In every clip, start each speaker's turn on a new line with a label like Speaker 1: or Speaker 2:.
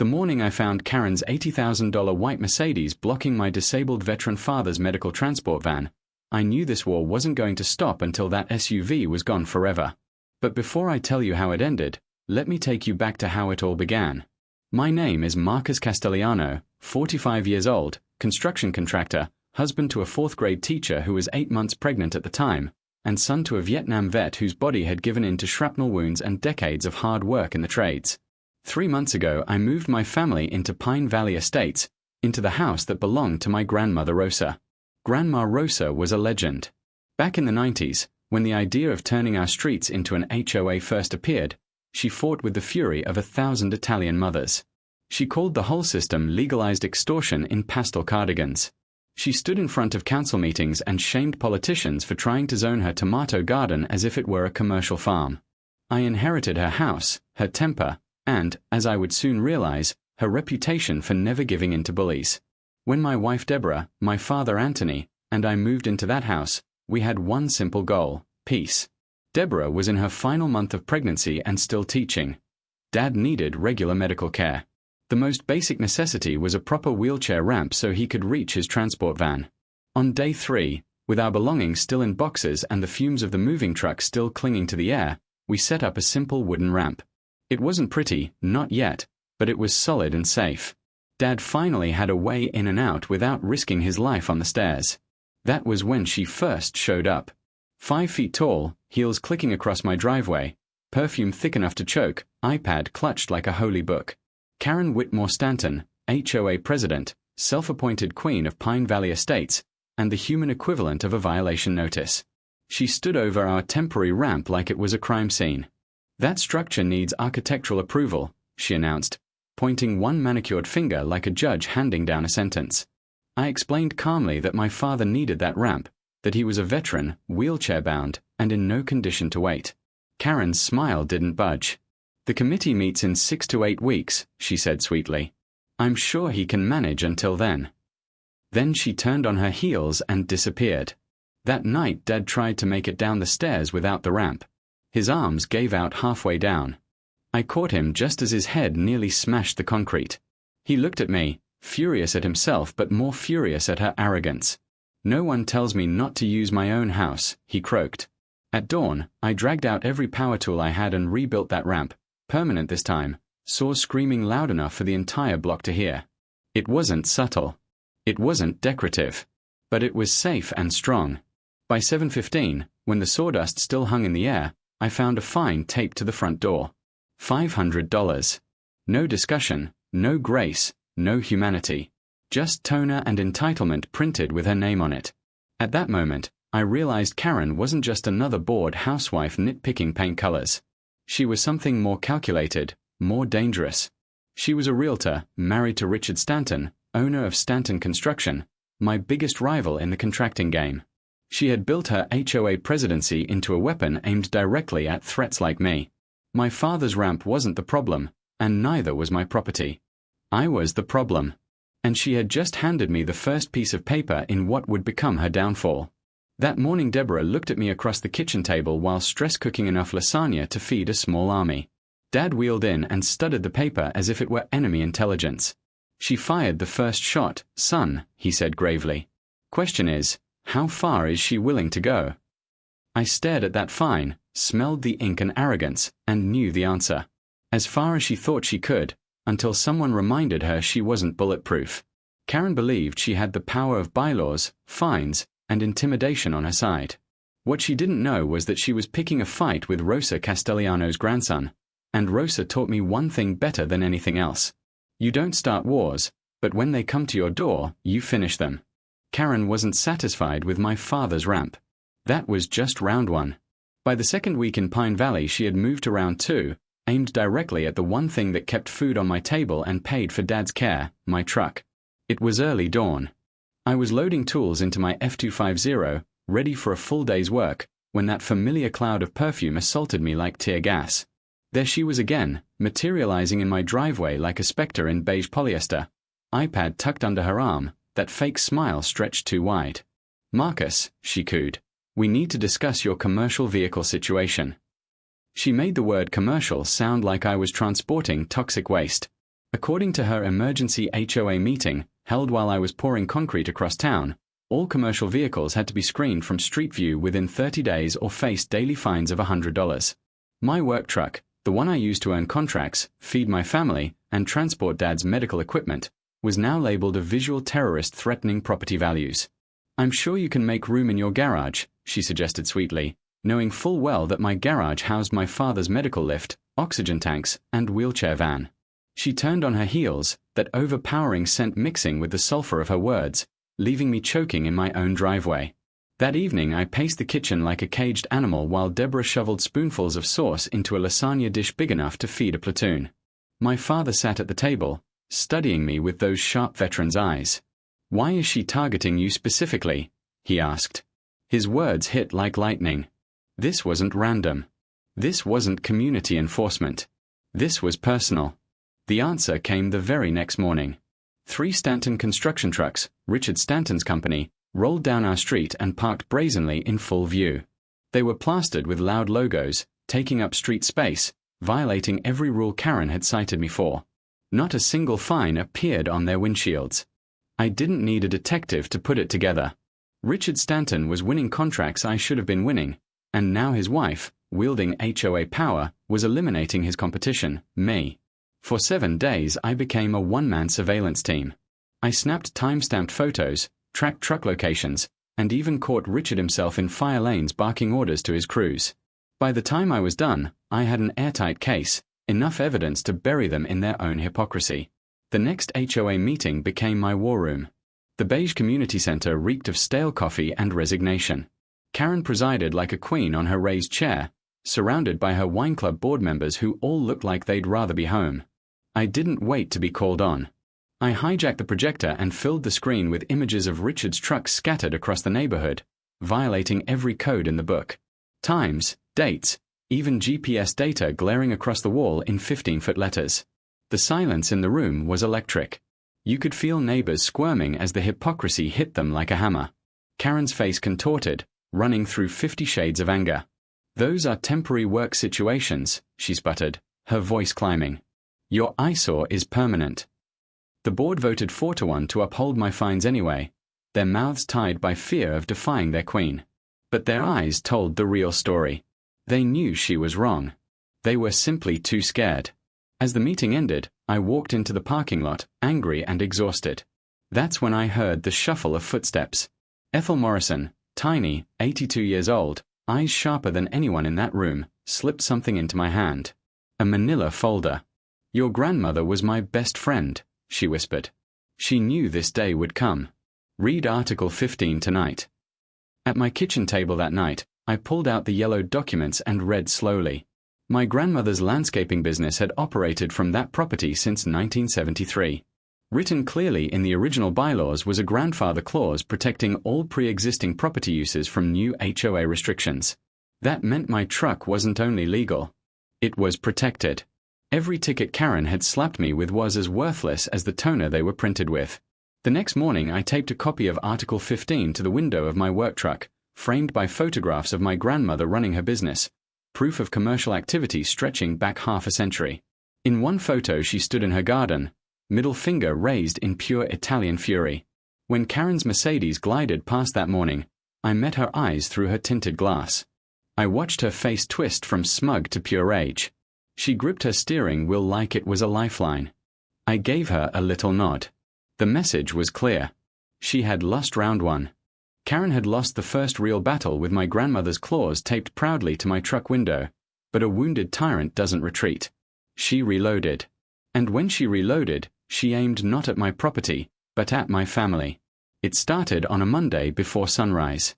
Speaker 1: The morning I found Karen's $80,000 white Mercedes blocking my disabled veteran father's medical transport van, I knew this war wasn't going to stop until that SUV was gone forever. But before I tell you how it ended, let me take you back to how it all began. My name is Marcus Castellano, 45 years old, construction contractor, husband to a 4th grade teacher who was 8 months pregnant at the time, and son to a Vietnam vet whose body had given in to shrapnel wounds and decades of hard work in the trades. 3 months ago I moved my family into Pine Valley Estates, into the house that belonged to my grandmother Rosa. Grandma Rosa was a legend. Back in the 90s, when the idea of turning our streets into an HOA first appeared, she fought with the fury of 1,000 Italian mothers. She called the whole system legalized extortion in pastel cardigans. She stood in front of council meetings and shamed politicians for trying to zone her tomato garden as if it were a commercial farm. I inherited her house, her temper, and, as I would soon realize, her reputation for never giving in to bullies. When my wife Deborah, my father Anthony, and I moved into that house, we had one simple goal: peace. Deborah was in her final month of pregnancy and still teaching. Dad needed regular medical care. The most basic necessity was a proper wheelchair ramp so he could reach his transport van. On day 3, with our belongings still in boxes and the fumes of the moving truck still clinging to the air, we set up a simple wooden ramp. It wasn't pretty, not yet, but it was solid and safe. Dad finally had a way in and out without risking his life on the stairs. That was when she first showed up. 5 feet tall, heels clicking across my driveway, perfume thick enough to choke, iPad clutched like a holy book. Karen Whitmore Stanton, HOA president, self-appointed queen of Pine Valley Estates, and the human equivalent of a violation notice. She stood over our temporary ramp like it was a crime scene. "That structure needs architectural approval," she announced, pointing one manicured finger like a judge handing down a sentence. I explained calmly that my father needed that ramp, that he was a veteran, wheelchair-bound, and in no condition to wait. Karen's smile didn't budge. "The committee meets in 6 to 8 weeks, she said sweetly. "I'm sure he can manage until then." Then she turned on her heels and disappeared. That night Dad tried to make it down the stairs without the ramp. His arms gave out halfway down. I caught him just as his head nearly smashed the concrete. He looked at me, furious at himself but more furious at her arrogance. "No one tells me not to use my own house," he croaked. At dawn, I dragged out every power tool I had and rebuilt that ramp, permanent this time, saws screaming loud enough for the entire block to hear. It wasn't subtle. It wasn't decorative. But it was safe and strong. By 7:15, when the sawdust still hung in the air, I found a fine taped to the front door. $500. No discussion, no grace, no humanity. Just toner and entitlement printed with her name on it. At that moment, I realized Karen wasn't just another bored housewife nitpicking paint colors. She was something more calculated, more dangerous. She was a realtor, married to Richard Stanton, owner of Stanton Construction, my biggest rival in the contracting game. She had built her HOA presidency into a weapon aimed directly at threats like me. My father's ramp wasn't the problem, and neither was my property. I was the problem. And she had just handed me the first piece of paper in what would become her downfall. That morning Deborah looked at me across the kitchen table while stress cooking enough lasagna to feed a small army. Dad wheeled in and studied the paper as if it were enemy intelligence. "She fired the first shot, son," he said gravely. "Question is, how far is she willing to go?" I stared at that fine, smelled the ink and arrogance, and knew the answer. As far as she thought she could, until someone reminded her she wasn't bulletproof. Karen believed she had the power of bylaws, fines, and intimidation on her side. What she didn't know was that she was picking a fight with Rosa Castellano's grandson, and Rosa taught me one thing better than anything else. You don't start wars, but when they come to your door, you finish them. Karen wasn't satisfied with my father's ramp. That was just round 1. By the second week in Pine Valley she had moved to round 2, aimed directly at the one thing that kept food on my table and paid for Dad's care, my truck. It was early dawn. I was loading tools into my F250, ready for a full day's work, when that familiar cloud of perfume assaulted me like tear gas. There she was again, materializing in my driveway like a specter in beige polyester. iPad tucked under her arm, that fake smile stretched too wide. "Marcus," she cooed, "we need to discuss your commercial vehicle situation." She made the word commercial sound like I was transporting toxic waste. According to her emergency HOA meeting, held while I was pouring concrete across town, all commercial vehicles had to be screened from street view within 30 days or face daily fines of $100. My work truck, the one I use to earn contracts, feed my family, and transport Dad's medical equipment, was now labeled a visual terrorist threatening property values. "I'm sure you can make room in your garage," she suggested sweetly, knowing full well that my garage housed my father's medical lift, oxygen tanks, and wheelchair van. She turned on her heels, that overpowering scent mixing with the sulfur of her words, leaving me choking in my own driveway. That evening I paced the kitchen like a caged animal while Deborah shoveled spoonfuls of sauce into a lasagna dish big enough to feed a platoon. My father sat at the table, studying me with those sharp veteran's eyes. "Why is she targeting you specifically?" he asked. His words hit like lightning. This wasn't random. This wasn't community enforcement. This was personal. The answer came the very next morning. 3 Stanton construction trucks, Richard Stanton's company, rolled down our street and parked brazenly in full view. They were plastered with loud logos, taking up street space, violating every rule Karen had cited me for. Not a single fine appeared on their windshields. I didn't need a detective to put it together. Richard Stanton was winning contracts I should have been winning, and now his wife, wielding HOA power, was eliminating his competition, me. For 7 days I became a one-man surveillance team. I snapped time-stamped photos, tracked truck locations, and even caught Richard himself in fire lanes barking orders to his crews. By the time I was done, I had an airtight case, enough evidence to bury them in their own hypocrisy. The next HOA meeting became my war room. The beige community center reeked of stale coffee and resignation. Karen presided like a queen on her raised chair, surrounded by her wine club board members who all looked like they'd rather be home. I didn't wait to be called on. I hijacked the projector and filled the screen with images of Richard's trucks scattered across the neighborhood, violating every code in the book. Times, dates, even GPS data glaring across the wall in 15-foot letters. The silence in the room was electric. You could feel neighbors squirming as the hypocrisy hit them like a hammer. Karen's face contorted, running through 50 shades of anger. "Those are temporary work situations," she sputtered, her voice climbing. "Your eyesore is permanent." The board voted 4-1 to uphold my fines anyway, their mouths tied by fear of defying their queen. But their eyes told the real story. They knew she was wrong. They were simply too scared. As the meeting ended, I walked into the parking lot, angry and exhausted. That's when I heard the shuffle of footsteps. Ethel Morrison, tiny, 82 years old, eyes sharper than anyone in that room, slipped something into my hand. A manila folder. "Your grandmother was my best friend," she whispered. "She knew this day would come. Read Article 15 tonight." At my kitchen table that night, I pulled out the yellowed documents and read slowly. My grandmother's landscaping business had operated from that property since 1973. Written clearly in the original bylaws was a grandfather clause protecting all pre-existing property uses from new HOA restrictions. That meant my truck wasn't only legal. It was protected. Every ticket Karen had slapped me with was as worthless as the toner they were printed with. The next morning I taped a copy of Article 15 to the window of my work truck, framed by photographs of my grandmother running her business, proof of commercial activity stretching back half a century. In one photo she stood in her garden, middle finger raised in pure Italian fury. When Karen's Mercedes glided past that morning, I met her eyes through her tinted glass. I watched her face twist from smug to pure rage. She gripped her steering wheel like it was a lifeline. I gave her a little nod. The message was clear. She had lost round 1. Karen had lost the first real battle with my grandmother's claws taped proudly to my truck window, but a wounded tyrant doesn't retreat. She reloaded. And when she reloaded, she aimed not at my property, but at my family. It started on a Monday before sunrise.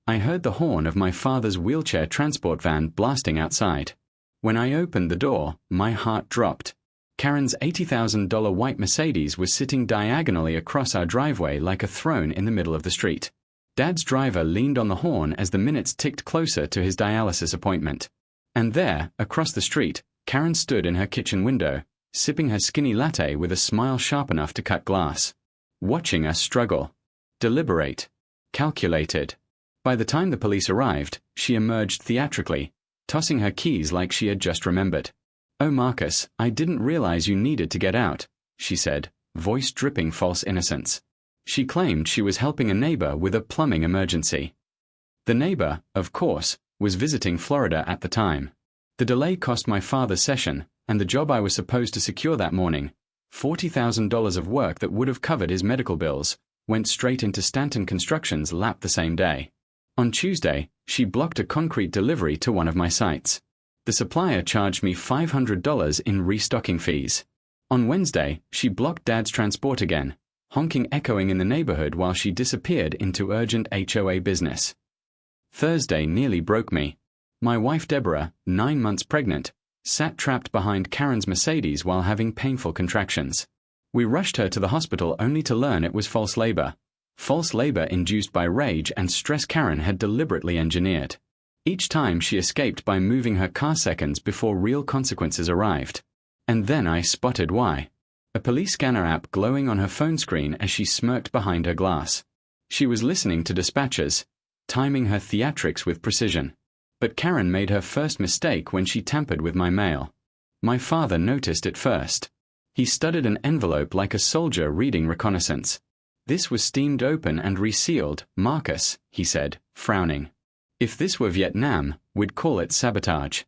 Speaker 1: I heard the horn of my father's wheelchair transport van blasting outside. When I opened the door, my heart dropped. Karen's $80,000 white Mercedes was sitting diagonally across our driveway like a throne in the middle of the street. Dad's driver leaned on the horn as the minutes ticked closer to his dialysis appointment. And there, across the street, Karen stood in her kitchen window, sipping her skinny latte with a smile sharp enough to cut glass. Watching us struggle. Deliberate. Calculated. By the time the police arrived, she emerged theatrically, tossing her keys like she had just remembered. "Oh Marcus, I didn't realize you needed to get out," she said, voice dripping false innocence. She claimed she was helping a neighbor with a plumbing emergency. The neighbor, of course, was visiting Florida at the time. The delay cost my father session, and the job I was supposed to secure that morning, $40,000 of work that would have covered his medical bills, went straight into Stanton Construction's lap the same day. On Tuesday, she blocked a concrete delivery to one of my sites. The supplier charged me $500 in restocking fees. On Wednesday, she blocked Dad's transport again, honking echoing in the neighborhood while she disappeared into urgent HOA business. Thursday nearly broke me. My wife Deborah, 9 months pregnant, sat trapped behind Karen's Mercedes while having painful contractions. We rushed her to the hospital only to learn it was false labor. False labor induced by rage and stress Karen had deliberately engineered. Each time she escaped by moving her car seconds before real consequences arrived. And then I spotted why. A police scanner app glowing on her phone screen as she smirked behind her glass. She was listening to dispatches, timing her theatrics with precision. But Karen made her first mistake when she tampered with my mail. My father noticed it first. He studied an envelope like a soldier reading reconnaissance. This was steamed open and resealed, Marcus, he said, frowning. If this were Vietnam, we'd call it sabotage.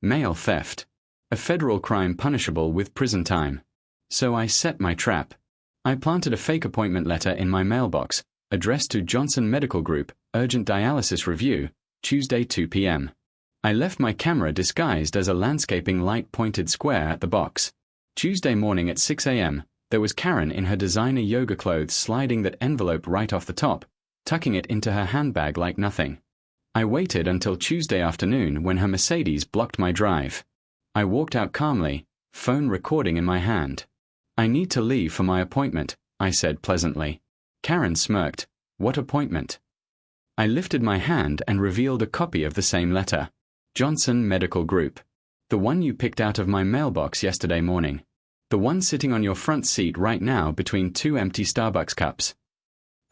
Speaker 1: Mail theft. A federal crime punishable with prison time. So I set my trap. I planted a fake appointment letter in my mailbox, addressed to Johnson Medical Group, Urgent Dialysis Review, Tuesday 2 p.m. I left my camera disguised as a landscaping light-pointed square at the box. Tuesday morning at 6 a.m., there was Karen in her designer yoga clothes sliding that envelope right off the top, tucking it into her handbag like nothing. I waited until Tuesday afternoon when her Mercedes blocked my drive. I walked out calmly, phone recording in my hand. I need to leave for my appointment, I said pleasantly. Karen smirked. What appointment? I lifted my hand and revealed a copy of the same letter. Johnson Medical Group. The one you picked out of my mailbox yesterday morning. The one sitting on your front seat right now between 2 empty Starbucks cups.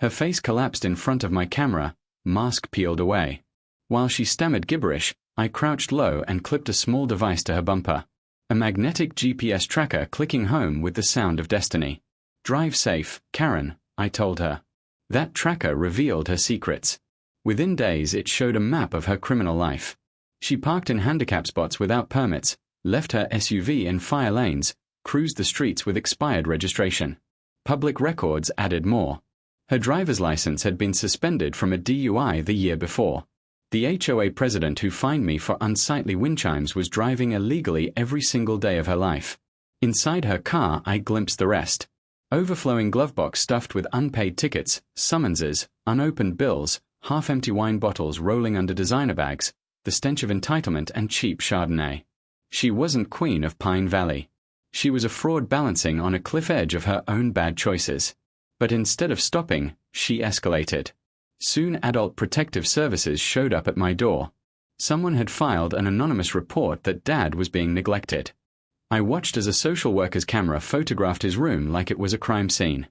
Speaker 1: Her face collapsed in front of my camera, mask peeled away. While she stammered gibberish, I crouched low and clipped a small device to her bumper. A magnetic GPS tracker clicking home with the sound of destiny. Drive safe, Karen, I told her. That tracker revealed her secrets. Within days it showed a map of her criminal life. She parked in handicap spots without permits, left her SUV in fire lanes, cruised the streets with expired registration. Public records added more. Her driver's license had been suspended from a DUI the year before. The HOA president who fined me for unsightly wind chimes was driving illegally every single day of her life. Inside her car I glimpsed the rest. Overflowing glove box stuffed with unpaid tickets, summonses, unopened bills, half-empty wine bottles rolling under designer bags, the stench of entitlement and cheap Chardonnay. She wasn't queen of Pine Valley. She was a fraud balancing on a cliff edge of her own bad choices. But instead of stopping, she escalated. Soon Adult Protective Services showed up at my door. Someone had filed an anonymous report that Dad was being neglected. I watched as a social worker's camera photographed his room like it was a crime scene.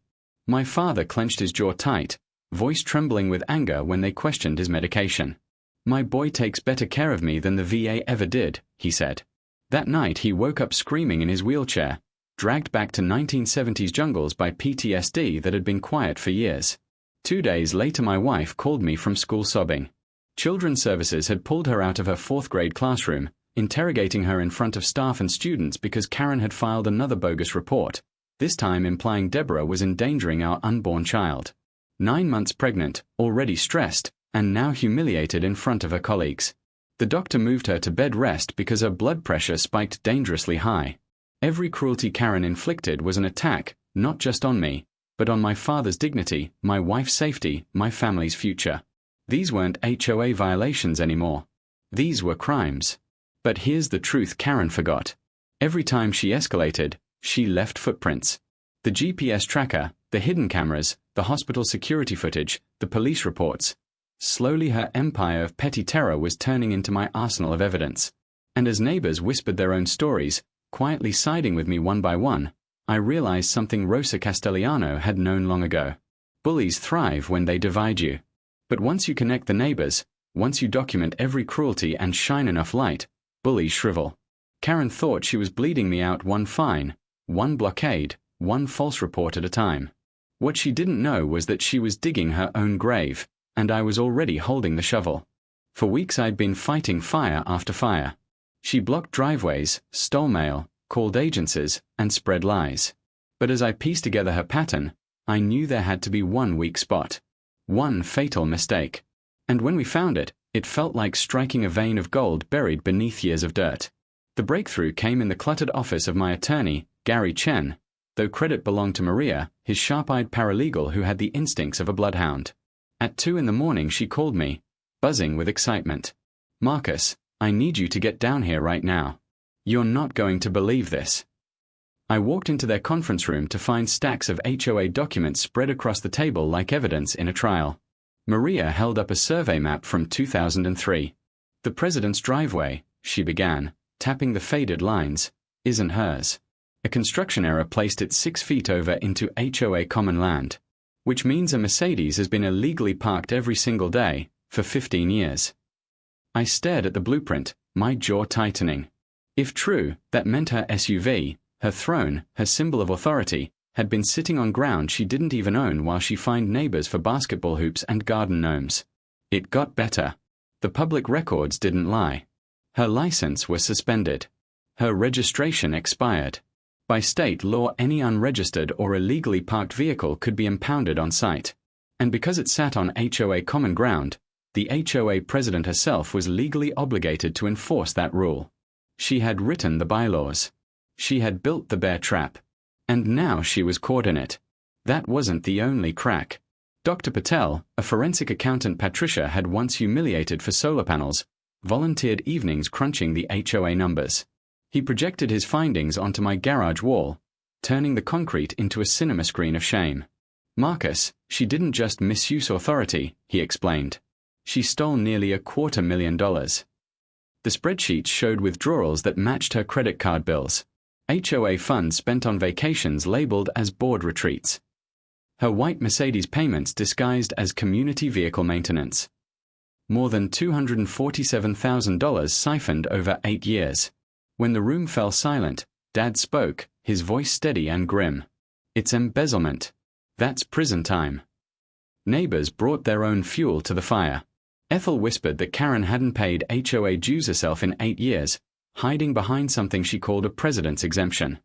Speaker 1: My father clenched his jaw tight, voice trembling with anger when they questioned his medication. My boy takes better care of me than the VA ever did, he said. That night he woke up screaming in his wheelchair, dragged back to 1970s jungles by PTSD that had been quiet for years. 2 days later my wife called me from school sobbing. Children's Services had pulled her out of her 4th grade classroom, interrogating her in front of staff and students because Karen had filed another bogus report, this time implying Deborah was endangering our unborn child. 9 months pregnant, already stressed, and now humiliated in front of her colleagues. The doctor moved her to bed rest because her blood pressure spiked dangerously high. Every cruelty Karen inflicted was an attack, not just on me, but on my father's dignity, my wife's safety, my family's future. These weren't HOA violations anymore. These were crimes. But here's the truth Karen forgot. Every time she escalated, she left footprints. The GPS tracker, the hidden cameras, the hospital security footage, the police reports. Slowly her empire of petty terror was turning into my arsenal of evidence. And as neighbors whispered their own stories, quietly siding with me one by one, I realized something Rosa Castellano had known long ago. Bullies thrive when they divide you. But once you connect the neighbors, once you document every cruelty and shine enough light, bullies shrivel. Karen thought she was bleeding me out one fine, one blockade, one false report at a time. What she didn't know was that she was digging her own grave, and I was already holding the shovel. For weeks I'd been fighting fire after fire. She blocked driveways, stole mail, called agencies, and spread lies. But as I pieced together her pattern, I knew there had to be one weak spot. One fatal mistake. And when we found it, it felt like striking a vein of gold buried beneath years of dirt. The breakthrough came in the cluttered office of my attorney, Gary Chen, though credit belonged to Maria, his sharp-eyed paralegal who had the instincts of a bloodhound. At 2 a.m. she called me, buzzing with excitement. "Marcus, I need you to get down here right now. You're not going to believe this." I walked into their conference room to find stacks of HOA documents spread across the table like evidence in a trial. Maria held up a survey map from 2003. "The president's driveway," she began, tapping the faded lines, "isn't hers. A construction error placed it 6 feet over into HOA common land, which means a Mercedes has been illegally parked every single day for 15 years. I stared at the blueprint, my jaw tightening. If true, that meant her SUV, her throne, her symbol of authority, had been sitting on ground she didn't even own while she fined neighbors for basketball hoops and garden gnomes. It got better. The public records didn't lie. Her license was suspended. Her registration expired. By state law, any unregistered or illegally parked vehicle could be impounded on site. And because it sat on HOA common ground, the HOA president herself was legally obligated to enforce that rule. She had written the bylaws. She had built the bear trap. And now she was caught in it. That wasn't the only crack. Dr. Patel, a forensic accountant Patricia had once humiliated for solar panels, volunteered evenings crunching the HOA numbers. He projected his findings onto my garage wall, turning the concrete into a cinema screen of shame. "Marcus, she didn't just misuse authority," he explained. "She stole nearly $250,000. The spreadsheets showed withdrawals that matched her credit card bills. HOA funds spent on vacations labeled as board retreats. Her white Mercedes payments disguised as community vehicle maintenance. More than $247,000 siphoned over 8 years. When the room fell silent, Dad spoke, his voice steady and grim. "It's embezzlement. That's prison time." Neighbors brought their own fuel to the fire. Ethel whispered that Karen hadn't paid HOA dues herself in 8 years, hiding behind something she called a president's exemption.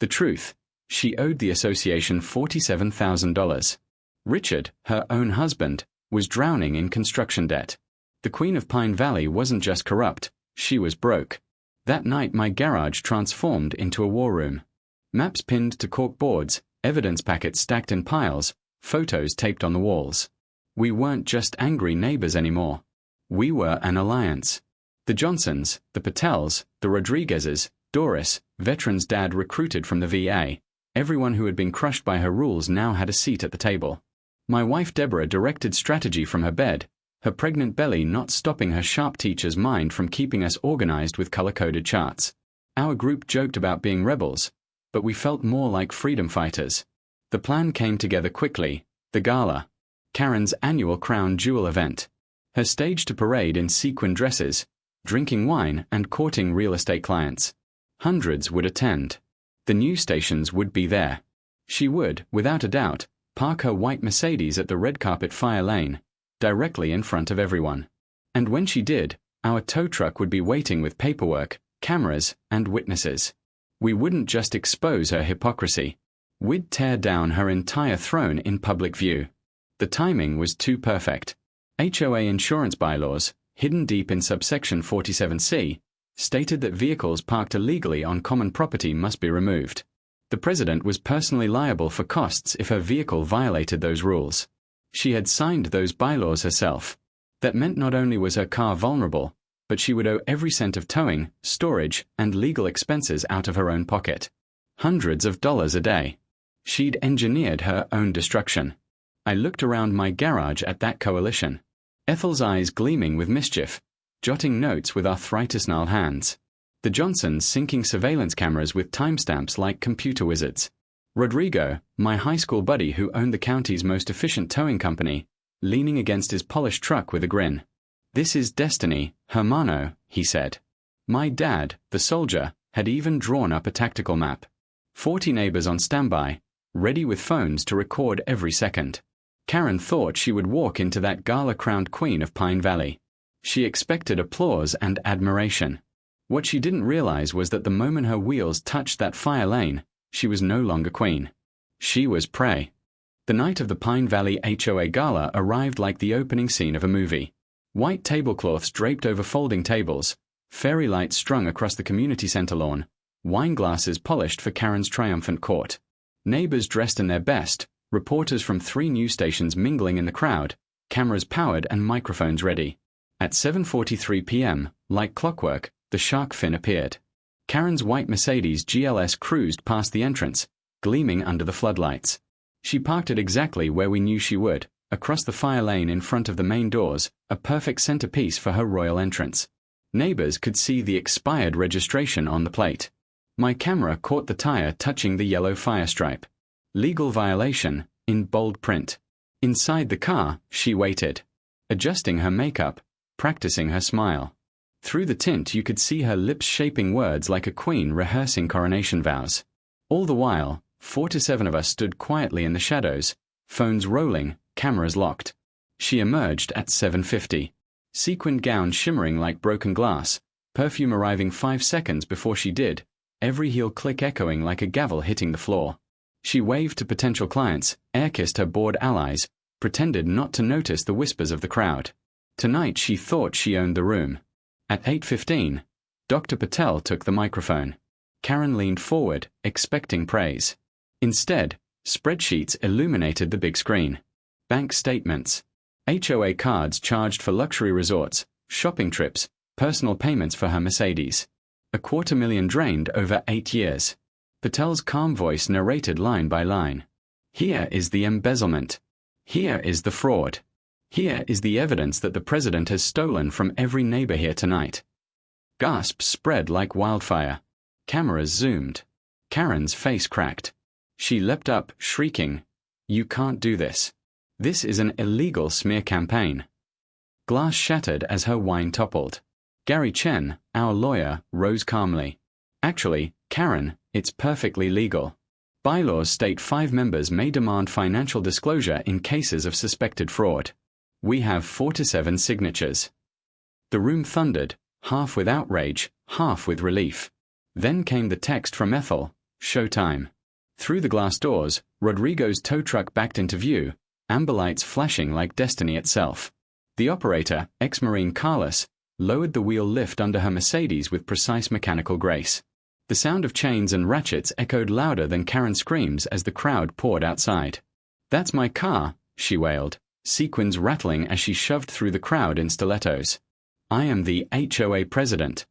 Speaker 1: The truth, she owed the association $47,000. Richard, her own husband, was drowning in construction debt. The Queen of Pine Valley wasn't just corrupt, she was broke. That night my garage transformed into a war room. Maps pinned to cork boards, evidence packets stacked in piles, photos taped on the walls. We weren't just angry neighbors anymore. We were an alliance. The Johnsons, the Patels, the Rodriguezes, Doris, veteran's dad recruited from the VA, everyone who had been crushed by her rules now had a seat at the table. My wife Deborah directed strategy from her bed, her pregnant belly not stopping her sharp teacher's mind from keeping us organized with color-coded charts. Our group joked about being rebels, but we felt more like freedom fighters. The plan came together quickly, the gala, Karen's annual crown jewel event. Her stage to parade in sequin dresses, drinking wine and courting real estate clients. Hundreds would attend. The news stations would be there. She would, without a doubt, park her white Mercedes at the red carpet fire lane, directly in front of everyone. And when she did, our tow truck would be waiting with paperwork, cameras, and witnesses. We wouldn't just expose her hypocrisy. We'd tear down her entire throne in public view. The timing was too perfect. HOA insurance bylaws, hidden deep in subsection 47C, stated that vehicles parked illegally on common property must be removed. The president was personally liable for costs if her vehicle violated those rules. She had signed those bylaws herself. That meant not only was her car vulnerable, but she would owe every cent of towing, storage, and legal expenses out of her own pocket. Hundreds of dollars a day. She'd engineered her own destruction. I looked around my garage at that coalition. Ethel's eyes gleaming with mischief, jotting notes with arthritis-gnarled hands. The Johnsons syncing surveillance cameras with timestamps like computer wizards. Rodrigo, my high school buddy who owned the county's most efficient towing company, leaning against his polished truck with a grin. "This is destiny, hermano," he said. My dad, the soldier, had even drawn up a tactical map. 40 neighbors on standby, ready with phones to record every second. Karen thought she would walk into that gala-crowned queen of Pine Valley. She expected applause and admiration. What she didn't realize was that the moment her wheels touched that fire lane, she was no longer queen. She was prey. The night of the Pine Valley HOA Gala arrived like the opening scene of a movie. White tablecloths draped over folding tables, fairy lights strung across the community center lawn, wine glasses polished for Karen's triumphant court. Neighbors dressed in their best, reporters from 3 news stations mingling in the crowd, cameras powered and microphones ready. At 7:43 p.m., like clockwork, the shark fin appeared. Karen's white Mercedes GLS cruised past the entrance, gleaming under the floodlights. She parked it exactly where we knew she would, across the fire lane in front of the main doors, a perfect centerpiece for her royal entrance. Neighbors could see the expired registration on the plate. My camera caught the tire touching the yellow fire stripe. Legal violation, in bold print. Inside the car, she waited, adjusting her makeup, practicing her smile. Through the tint you could see her lips shaping words like a queen rehearsing coronation vows. All the while, 4 to 7 of us stood quietly in the shadows, phones rolling, cameras locked. She emerged at 7:50. Sequined gown shimmering like broken glass, perfume arriving 5 seconds before she did, every heel click echoing like a gavel hitting the floor. She waved to potential clients, air-kissed her bored allies, pretended not to notice the whispers of the crowd. Tonight she thought she owned the room. At 8:15, Dr. Patel took the microphone. Karen leaned forward, expecting praise. Instead, spreadsheets illuminated the big screen. Bank statements, HOA cards charged for luxury resorts, shopping trips, personal payments for her Mercedes. $250,000 drained over 8 years. Patel's calm voice narrated line by line. Here is the embezzlement. Here is the fraud. Here is the evidence that the president has stolen from every neighbor here tonight. Gasps spread like wildfire. Cameras zoomed. Karen's face cracked. She leapt up, shrieking, "You can't do this. This is an illegal smear campaign." Glass shattered as her wine toppled. Gary Chen, our lawyer, rose calmly. "Actually, Karen, it's perfectly legal. Bylaws state 5 members may demand financial disclosure in cases of suspected fraud. We have 4 to 7 signatures." The room thundered, half with outrage, half with relief. Then came the text from Ethel, "Showtime." Through the glass doors, Rodrigo's tow truck backed into view, amber lights flashing like destiny itself. The operator, ex-Marine Carlos, lowered the wheel lift under her Mercedes with precise mechanical grace. The sound of chains and ratchets echoed louder than Karen's screams as the crowd poured outside. "That's my car," she wailed, sequins rattling as she shoved through the crowd in stilettos. "I am the HOA president."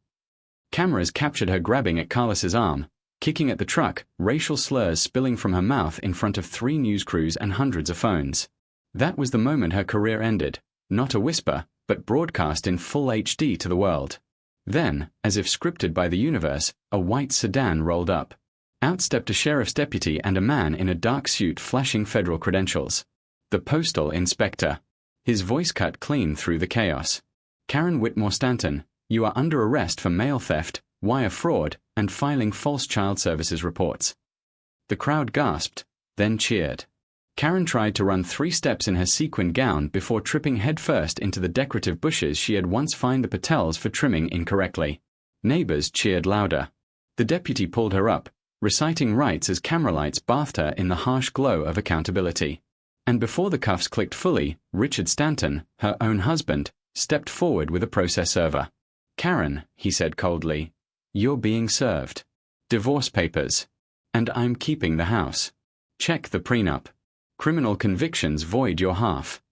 Speaker 1: Cameras captured her grabbing at Carlos's arm, kicking at the truck, racial slurs spilling from her mouth in front of 3 news crews and hundreds of phones. That was the moment her career ended, not a whisper, but broadcast in full HD to the world. Then, as if scripted by the universe, a white sedan rolled up. Out stepped a sheriff's deputy and a man in a dark suit flashing federal credentials. The postal inspector. His voice cut clean through the chaos. "Karen Whitmore Stanton, you are under arrest for mail theft, wire fraud, and filing false child services reports." The crowd gasped, then cheered. Karen tried to run 3 steps in her sequined gown before tripping headfirst into the decorative bushes she had once fined the Patels for trimming incorrectly. Neighbors cheered louder. The deputy pulled her up, reciting rights as camera lights bathed her in the harsh glow of accountability. And before the cuffs clicked fully, Richard Stanton, her own husband, stepped forward with a process server. "Karen," he said coldly, "you're being served. Divorce papers. And I'm keeping the house. Check the prenup. Criminal convictions void your half."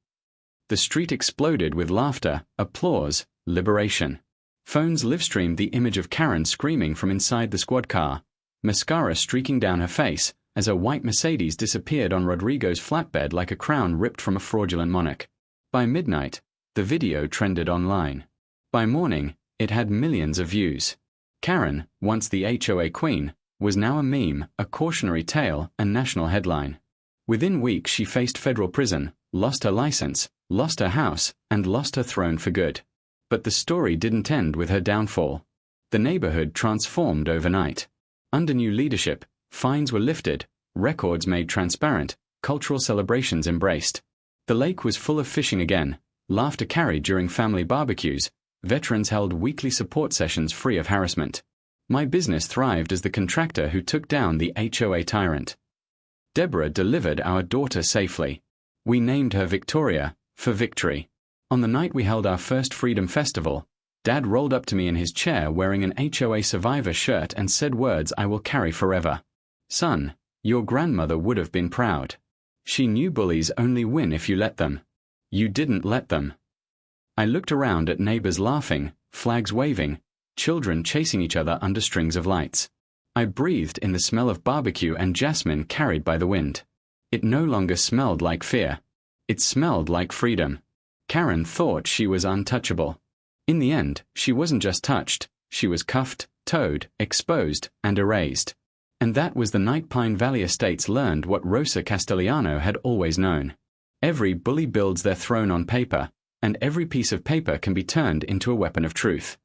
Speaker 1: The street exploded with laughter, applause, liberation. Phones live-streamed the image of Karen screaming from inside the squad car, mascara streaking down her face as her white Mercedes disappeared on Rodrigo's flatbed like a crown ripped from a fraudulent monarch. By midnight, the video trended online. By morning, it had millions of views. Karen, once the HOA queen, was now a meme, a cautionary tale, a national headline. Within weeks she faced federal prison, lost her license, lost her house, and lost her throne for good. But the story didn't end with her downfall. The neighborhood transformed overnight. Under new leadership, Fines were lifted, records made transparent, cultural celebrations embraced. The lake was full of fishing again, laughter carried during family barbecues, veterans held weekly support sessions free of harassment. My business thrived as the contractor who took down the HOA tyrant. Deborah delivered our daughter safely. We named her Victoria, for victory. On the night we held our first Freedom Festival, Dad rolled up to me in his chair wearing an HOA survivor shirt and said words I will carry forever. Son, your grandmother would have been proud. She knew bullies only win if you let them. You didn't let them. I looked around at neighbors laughing, flags waving, children chasing each other under strings of lights. I breathed in the smell of barbecue and jasmine carried by the wind. It no longer smelled like fear. It smelled like freedom. Karen thought she was untouchable. In the end, she wasn't just touched, she was cuffed, towed, exposed, and erased. And that was the night Pine Valley Estates learned what Rosa Castellano had always known. Every bully builds their throne on paper, and every piece of paper can be turned into a weapon of truth.